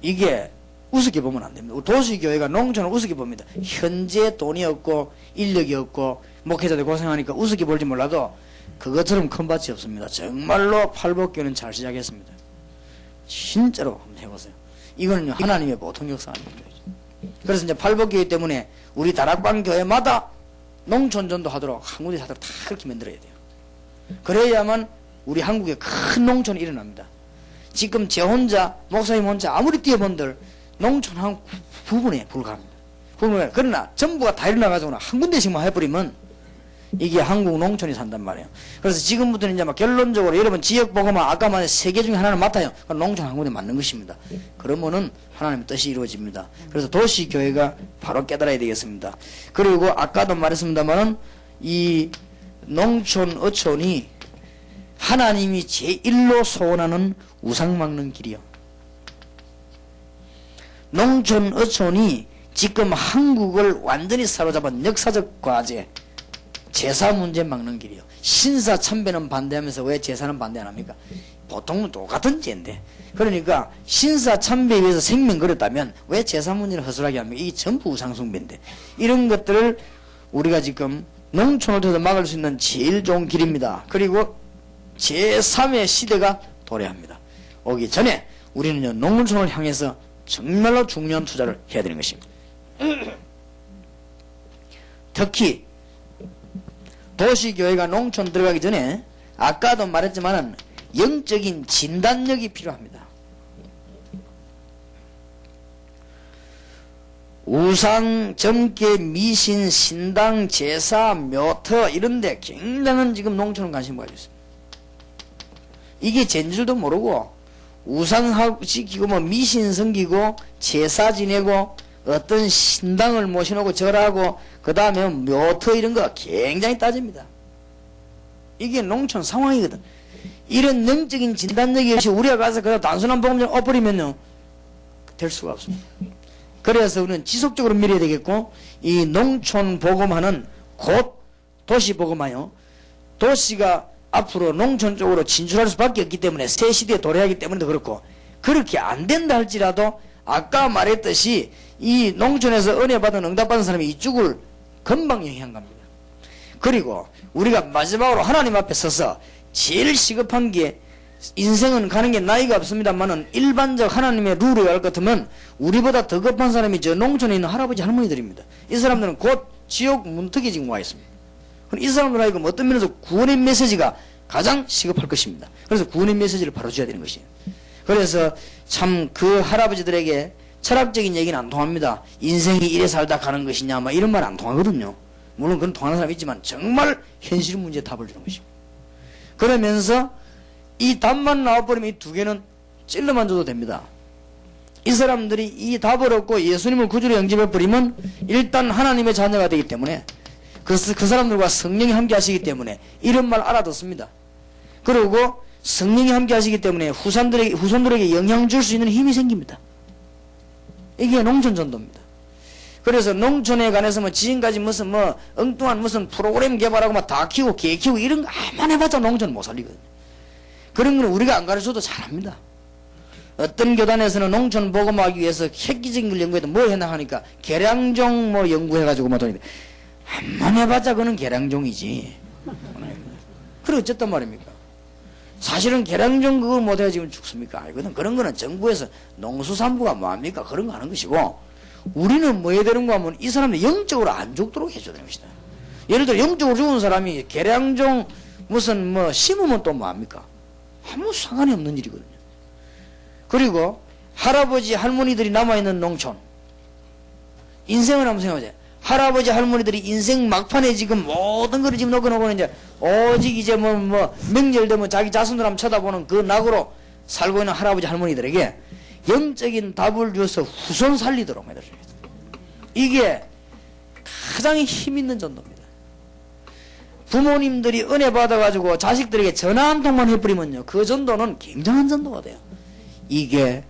이게 우습게 보면 안 됩니다. 도시교회가 농촌을 우습게 봅니다. 현재 돈이 없고 인력이 없고 목회자들 고생하니까 우습게 볼지 몰라도 그것처럼 큰 밭이 없습니다. 정말로 팔복교는 잘 시작했습니다. 진짜로 한번 해보세요. 이거는 하나님의 보통 역사 아닙니다. 그래서 이제 팔복교회 때문에 우리 다락방 교회마다 농촌 전도하도록 한 군데 하도록 다 그렇게 만들어야 돼요. 그래야만 우리 한국에 큰 농촌이 일어납니다. 지금 제 혼자 목사님 혼자 아무리 뛰어본들 농촌 한 부분에 불과합니다. 그러나 전부가 다 일어나가지고는 한 군데씩만 해버리면 이게 한국 농촌이 산단 말이에요. 그래서 지금부터는 이제 막 결론적으로 여러분 지역 보고만 아까 말한 세 개 중에 하나는 맡아요. 농촌 한 군데 맞는 것입니다. 그러면은 하나님의 뜻이 이루어집니다. 그래서 도시교회가 바로 깨달아야 되겠습니다. 그리고 아까도 말했습니다만은 이 농촌 어촌이 하나님이 제1로 소원하는 우상 막는 길이요. 농촌 어촌이 지금 한국을 완전히 사로잡은 역사적 과제, 제사 문제 막는 길이요. 신사 참배는 반대하면서 왜 제사는 반대 안 합니까? 보통은 똑같은 죄인데. 그러니까 신사참배에 의해서 생명 걸었다면 왜 제사 문제를 허술하게 합니까? 이게 전부 우상숭배인데. 이런 것들을 우리가 지금 농촌을 통해서 막을 수 있는 제일 좋은 길입니다. 그리고 제3의 시대가 도래합니다. 오기 전에 우리는요, 농촌을 향해서 정말로 중요한 투자를 해야 되는 것입니다. 특히 도시교회가 농촌 들어가기 전에 아까도 말했지만은 영적인 진단력이 필요합니다. 우상, 점괘, 미신, 신당, 제사, 묘터 이런데 굉장한 지금 농촌은 관심을 가지고 있습니다. 이게 죄인 줄도 모르고 우상 지키고 뭐 미신 섬기고 제사 지내고 어떤 신당을 모셔놓고 절하고 그 다음에 묘터 이런 거 굉장히 따집니다. 이게 농촌 상황이거든. 이런 영적인 진단력이 없이 우리가 가서 그냥 단순한 복음을 엎어리면요 될 수가 없습니다. 그래서 우리는 지속적으로 밀어야 되겠고, 이 농촌 복음화는 곧 도시 복음화요. 도시가 앞으로 농촌 쪽으로 진출할 수밖에 없기 때문에, 새 시대에 도래하기 때문에도 그렇고, 그렇게 안 된다 할지라도 아까 말했듯이 이 농촌에서 은혜 받은 응답받은 사람이 이쪽을 금방 영향 갑니다. 그리고 우리가 마지막으로 하나님 앞에 서서 제일 시급한 게, 인생은 가는 게 나이가 없습니다만은 일반적 하나님의 룰을 알 것 같으면 우리보다 더 급한 사람이 저 농촌에 있는 할아버지 할머니들입니다. 이 사람들은 곧 지옥 문턱에 지금 와 있습니다. 이 사람들 하여금 어떤 면에서 구원의 메시지가 가장 시급할 것입니다. 그래서 구원의 메시지를 바로 줘야 되는 것이에요. 그래서 참 그 할아버지들에게 철학적인 얘기는 안 통합니다. 인생이 이래 살다 가는 것이냐 막 이런 말 안 통하거든요. 물론 그건 통하는 사람이 있지만 정말 현실 문제에 답을 주는 것입니다. 그러면서 이 답만 나와버리면 이 두 개는 찔러만 줘도 됩니다. 이 사람들이 이 답을 얻고 예수님을 구주로 영접해버리면 일단 하나님의 자녀가 되기 때문에 그 사람들과 성령이 함께 하시기 때문에 이런 말 알아듣습니다. 그리고 성령이 함께 하시기 때문에 후손들에게 영향 줄 수 있는 힘이 생깁니다. 이게 농촌 전도입니다. 그래서 농촌에 관해서 뭐 지금까지 무슨 뭐 엉뚱한 무슨 프로그램 개발하고 막 다 키우고 개 키우고 이런 거 아무나 해봤자 농촌 못 살리거든요. 그런 건 우리가 안 가르쳐도 잘합니다. 어떤 교단에서는 농촌 복음하기 위해서 획기적인 걸 연구해도 뭐 해나 하니까 계량종 뭐 연구해가지고 뭐 돈이 한번 해봤자 그는 계량종이지. 그래 어쨌단 말입니까? 사실은 계량종 그거 못해야 지금 죽습니까? 아니거든. 그런 거는 정부에서 농수산부가 뭐합니까? 그런 거 하는 것이고, 우리는 뭐 해야 되는 거 하면 이 사람들 영적으로 안 죽도록 해줘야 되는 것이다. 예를 들어 영적으로 죽은 사람이 계량종 무슨 뭐 심으면 또 뭐합니까? 아무 상관이 없는 일이거든요. 그리고 할아버지 할머니들이 남아있는 농촌, 인생을 한번 생각해보세요. 할아버지 할머니들이 인생 막판에 지금 모든 걸 지금 놓고 이제 오직 이제 뭐 명절 되면 자기 자손들 한번 쳐다보는 그 낙으로 살고 있는 할아버지 할머니들에게 영적인 답을 주어서 후손 살리도록 만들어줍니다. 이게 가장 힘있는 전도입니다. 부모님들이 은혜 받아가지고 자식들에게 전화 한 통만 해버리면요, 그 전도는 굉장한 전도가 돼요. 이게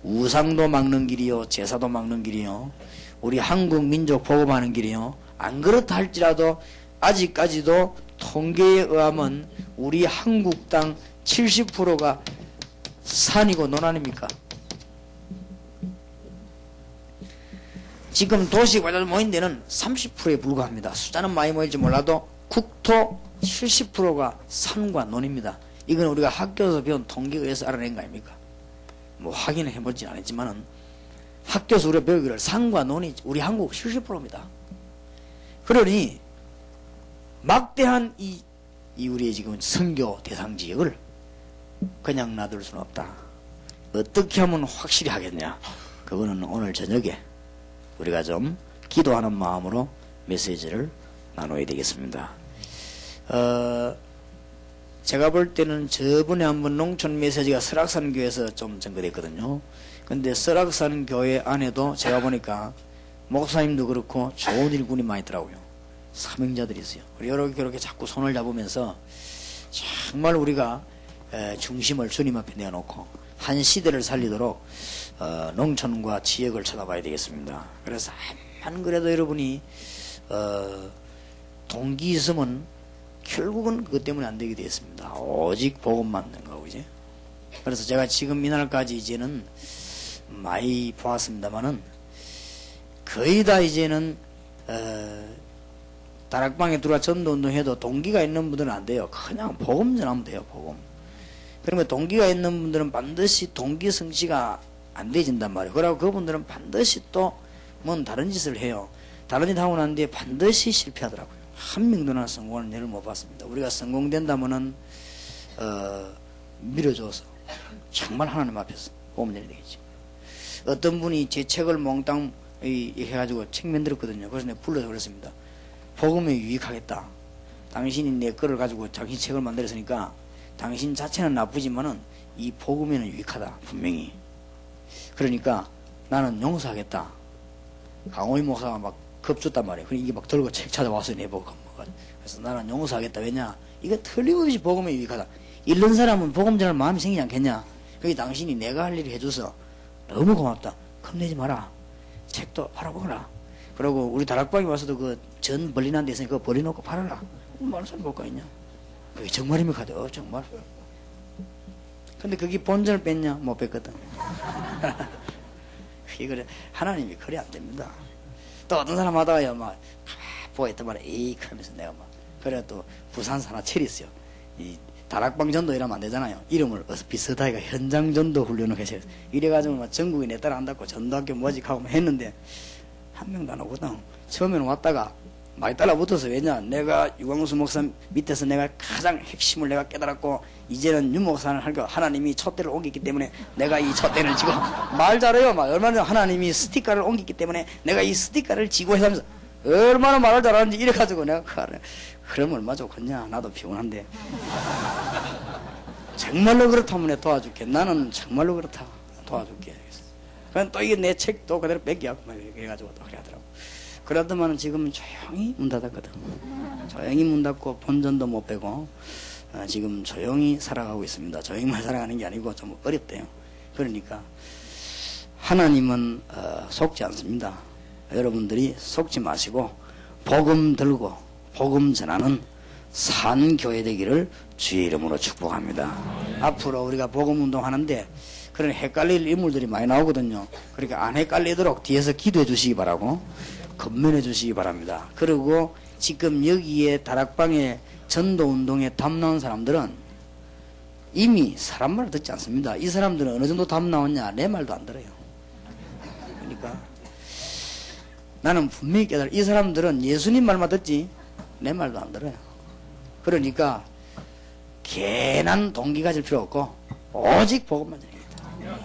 우상도 막는 길이요, 제사도 막는 길이요, 우리 한국 민족 복음하는 길이요. 안 그렇다 할지라도 아직까지도 통계에 의하면 우리 한국 땅 70%가 산이고 논 아닙니까? 지금 도시가 모인 데는 30%에 불과합니다. 숫자는 많이 모일지 몰라도 국토 70%가 산과 논입니다. 이건 우리가 학교에서 배운 통계에 의해서 알아낸 거 아닙니까? 뭐 확인을 해보진 않았지만은 학교에서 우리가 배우기를 산과 논이 우리 한국 70%입니다. 그러니 막대한 이 우리의 지금 선교 대상 지역을 그냥 놔둘 수는 없다. 어떻게 하면 확실히 하겠냐? 그거는 오늘 저녁에 우리가 좀 기도하는 마음으로 메시지를 나눠야 되겠습니다. 제가 볼 때는 저번에 한번 농촌 메시지가 설악산 교회에서 좀 전거됐거든요. 근데 설악산 교회 안에도 제가 보니까 목사님도 그렇고 좋은 일꾼이 많이 있더라고요. 사명자들이 있어요. 이렇게 자꾸 손을 잡으면서 정말 우리가 중심을 주님 앞에 내어놓고 한 시대를 살리도록 농촌과 지역을 쳐다봐야 되겠습니다. 그래서 안 그래도 여러분이 동기 있으면 결국은 그것 때문에 안 되게 되었습니다. 오직 복음만 듣는 거고, 이제 그래서 제가 지금 이날까지 이제는 많이 보았습니다만은 거의 다 이제는 다락방에 들어와 전도운동해도 동기가 있는 분들은 안 돼요. 그냥 복음 전하면 돼요. 복음. 그러면 동기가 있는 분들은 반드시 동기 성취가 안 되진단 말이에요. 그러고 그분들은 반드시 또 뭔 다른 짓을 해요. 다른 짓 하고 난 뒤에 반드시 실패하더라고요. 한 명도 나 성공하는 예를 못 봤습니다. 우리가 성공된다면은 밀어줘서 정말 하나님 앞에서 복음 전해야 되겠지. 어떤 분이 제 책을 몽땅 해가지고 책 만들었거든요. 그래서 내가 불러서 그랬습니다. 복음에 유익하겠다. 당신이 내 거를 가지고 자기 책을 만들었으니까 당신 자체는 나쁘지만은 이 복음에는 유익하다. 분명히. 그러니까 나는 용서하겠다. 강호희 목사가 막 겁줬단 말이에요. 그러니까 이게 막 들고 책 찾아와서 내보고. 그래서 나는 용서하겠다. 왜냐? 이거 틀림없이 복음에 유익하다. 읽는 사람은 복음 전할 마음이 생기지 않겠냐? 그게 당신이 내가 할 일을 해줘서 너무 고맙다. 겁내지 마라. 책도 팔아보거라. 그리고 우리 다락방에 와서도 그 전 벌린한 데 있으니까 그거 버려놓고 팔아라. 많은 사람 볼까 있냐? 그게 정말입니까? 정말. 근데 그게 본전을 뺐냐? 못 뺐거든. 그래 하나님이 그래 안 됩니다. 또 어떤 사람 하다가요 막 보였단 말이야. 에이 하면서 내가 막 그래 또 부산사 하나 차렸어요. 이 다락방 전도 이러면 안 되잖아요. 이름을 비슷하게 현장 전도 훈련을 해서 이래가지고 막 전국에 내 딸 안닫고 전도학교 모집하고 막 했는데 한 명도 안 오거든. 처음에는 왔다가 많이 따라붙어서 왜냐 내가 유광수 목사 밑에서 내가 가장 핵심을 내가 깨달았고 이제는 윤 목사는 하나님이 촛대를 옮겼기 때문에 내가 이 촛대를 지고 말 잘해요. 막 얼마나 하나님이 스티커를 옮겼기 때문에 내가 이 스티커를 지고 해서 하면서 얼마나 말을 잘하는지 이래가지고 내가 그럼 얼마 좋겠냐. 나도 피곤한데 정말로 그렇다면 내가 도와줄게. 나는 정말로 그렇다 도와줄게. 그럼 또 이게 내 책도 그대로 뺏겨 그래가지고 또 그래 하더라고. 그러더만 지금은 조용히 문 닫았거든. 조용히 문 닫고 본전도 못 빼고 지금 조용히 살아가고 있습니다. 조용히만 살아가는 게 아니고 좀 어렵대요. 그러니까 하나님은 속지 않습니다. 여러분들이 속지 마시고 복음 들고 복음 전하는 산 교회 되기를 주의 이름으로 축복합니다. 앞으로 우리가 복음 운동하는데 그런 헷갈릴 인물들이 많이 나오거든요. 그러니까 안 헷갈리도록 뒤에서 기도해 주시기 바라고 건면해 주시기 바랍니다. 그리고 지금 여기에 다락방에 전도운동에 답 나온 사람들은 이미 사람 말을 듣지 않습니다. 이 사람들은 어느 정도 답 나왔냐? 내 말도 안 들어요. 그러니까 나는 분명히 깨달아. 이 사람들은 예수님 말만 듣지 내 말도 안 들어요. 그러니까 괜한 동기 가질 필요 없고 오직 복음만 전해야겠다.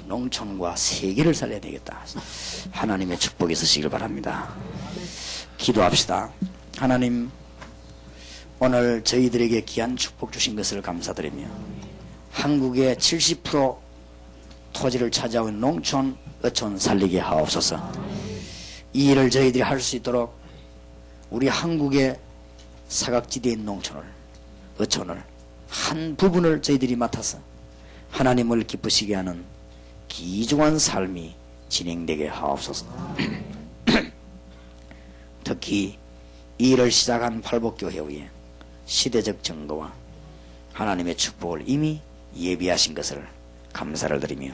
농촌과 세계를 살려야 되겠다. 하나님의 축복이 있으시길 바랍니다. 기도합시다. 하나님, 오늘 저희들에게 귀한 축복 주신 것을 감사드리며 한국의 70% 토지를 차지하고 있는 농촌, 어촌 살리게 하옵소서. 이 일을 저희들이 할 수 있도록 우리 한국의 사각지대에 있는 농촌을, 어촌을 한 부분을 저희들이 맡아서 하나님을 기쁘시게 하는 귀중한 삶이 진행되게 하옵소서. 특히 이 일을 시작한 팔복교회의 시대적 정도와 하나님의 축복을 이미 예비하신 것을 감사를 드리며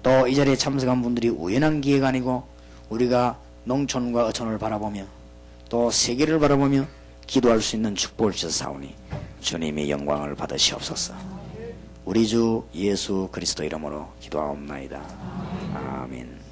또 이 자리에 참석한 분들이 우연한 기회가 아니고 우리가 농촌과 어촌을 바라보며 또 세계를 바라보며 기도할 수 있는 축복을 주셨사오니 주님의 영광을 받으시옵소서. 우리 주 예수 그리스도 이름으로 기도하옵나이다. 아멘.